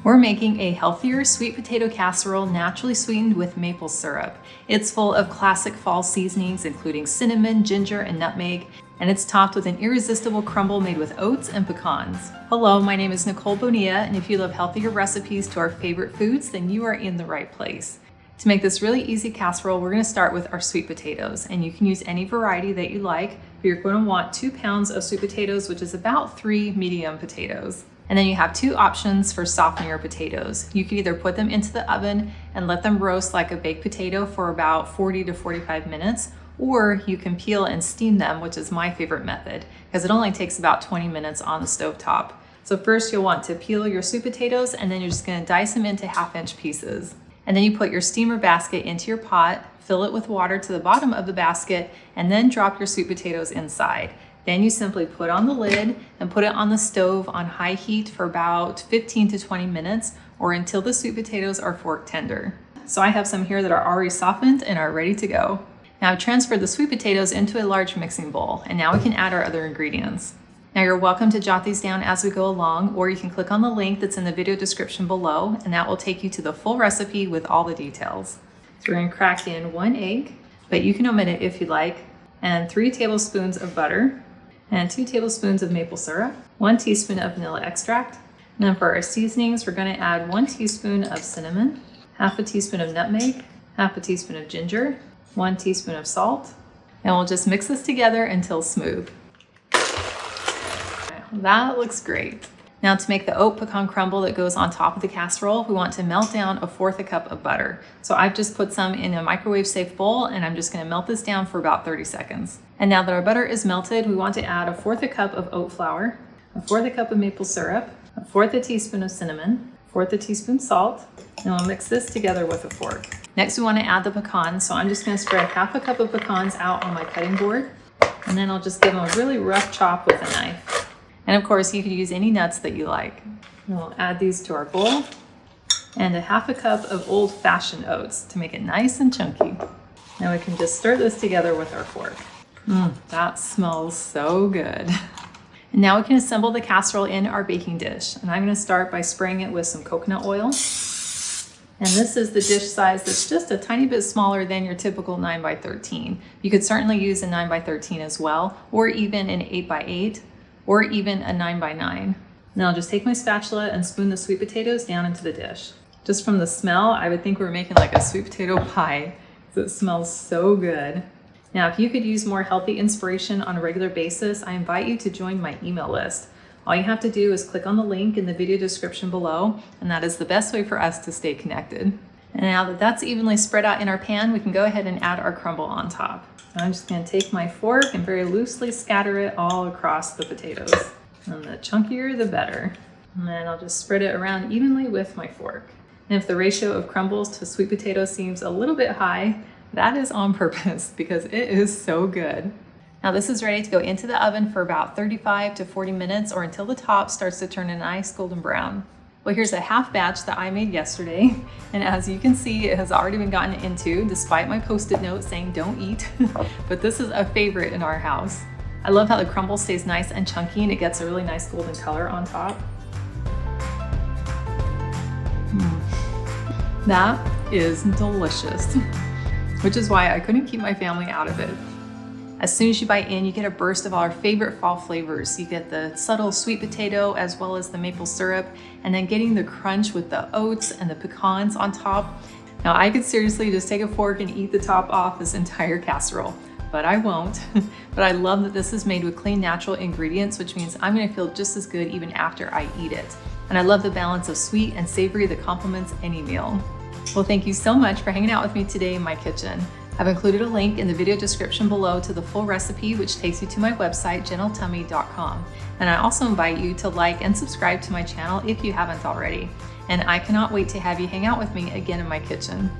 We're making a healthier sweet potato casserole naturally sweetened with maple syrup. It's full of classic fall seasonings including cinnamon, ginger, and nutmeg, and it's topped with an irresistible crumble made with oats and pecans. Hello, my name is Nicole Bonilla, and if you love healthier recipes to our favorite foods, then you are in the right place. To make this really easy casserole, we're going to start with our sweet potatoes, and you can use any variety that you like, but you're going to want 2 pounds of sweet potatoes, which is about 3 medium potatoes. And then you have 2 options for softening your potatoes. You can either put them into the oven and let them roast like a baked potato for about 40 to 45 minutes, or you can peel and steam them, which is my favorite method, because it only takes about 20 minutes on the stovetop. So first you'll want to peel your sweet potatoes, and then you're just going to dice them into 1/2-inch pieces. And then you put your steamer basket into your pot, fill it with water to the bottom of the basket, and then drop your sweet potatoes inside. Then you simply put on the lid and put it on the stove on high heat for about 15 to 20 minutes or until the sweet potatoes are fork tender. So I have some here that are already softened and are ready to go. Now I've transferred the sweet potatoes into a large mixing bowl, and now we can add our other ingredients. Now you're welcome to jot these down as we go along, or you can click on the link that's in the video description below, and that will take you to the full recipe with all the details. So we're going to crack in 1 egg, but you can omit it if you'd like, and 3 tablespoons of butter, and 2 tablespoons of maple syrup, 1 teaspoon of vanilla extract. And then for our seasonings, we're going to add 1 teaspoon of cinnamon, 1/2 teaspoon of nutmeg, 1/2 teaspoon of ginger, 1 teaspoon of salt, and we'll just mix this together until smooth. That looks great. Now to make the oat pecan crumble that goes on top of the casserole, we want to melt down 1/4 cup of butter. So I've just put some in a microwave safe bowl, and I'm just going to melt this down for about 30 seconds. And now that our butter is melted, we want to add 1/4 cup of oat flour, 1/4 cup of maple syrup, 1/4 teaspoon of cinnamon, 1/4 teaspoon salt, and we'll mix this together with a fork. Next we want to add the pecans, so I'm just going to spread 1/2 cup of pecans out on my cutting board, and then I'll just give them a really rough chop with a knife. And of course, you could use any nuts that you like. And we'll add these to our bowl, and 1/2 cup of old-fashioned oats to make it nice and chunky. Now we can just stir this together with our fork. That smells so good. And now we can assemble the casserole in our baking dish. And I'm going to start by spraying it with some coconut oil. And this is the dish size that's just a tiny bit smaller than your typical 9x13. You could certainly use a 9x13 as well, or even an 8x8. Or even a 9x9. Now I'll just take my spatula and spoon the sweet potatoes down into the dish. Just from the smell, I would think we're making like a sweet potato pie, because it smells so good. Now if you could use more healthy inspiration on a regular basis, I invite you to join my email list. All you have to do is click on the link in the video description below, and that is the best way for us to stay connected. And now that that's evenly spread out in our pan, we can go ahead and add our crumble on top. I'm just going to take my fork and very loosely scatter it all across the potatoes. And the chunkier, the better. And then I'll just spread it around evenly with my fork. And if the ratio of crumbles to sweet potatoes seems a little bit high, that is on purpose because it is so good. Now this is ready to go into the oven for about 35 to 40 minutes or until the top starts to turn a nice golden brown. Well, here's a half batch that I made yesterday, and as you can see, it has already been gotten into despite my post-it note saying don't eat, but this is a favorite in our house. I love how the crumble stays nice and chunky and it gets a really nice golden color on top. That is delicious, which is why I couldn't keep my family out of it. As soon as you bite in, you get a burst of our favorite fall flavors. You get the subtle sweet potato as well as the maple syrup, and then getting the crunch with the oats and the pecans on top. Now I could seriously just take a fork and eat the top off this entire casserole, but I won't. But I love that this is made with clean, natural ingredients, which means I'm gonna feel just as good even after I eat it. And I love the balance of sweet and savory that complements any meal. Well, thank you so much for hanging out with me today in my kitchen. I've included a link in the video description below to the full recipe, which takes you to my website, gentletummy.com. And I also invite you to like and subscribe to my channel if you haven't already. And I cannot wait to have you hang out with me again in my kitchen.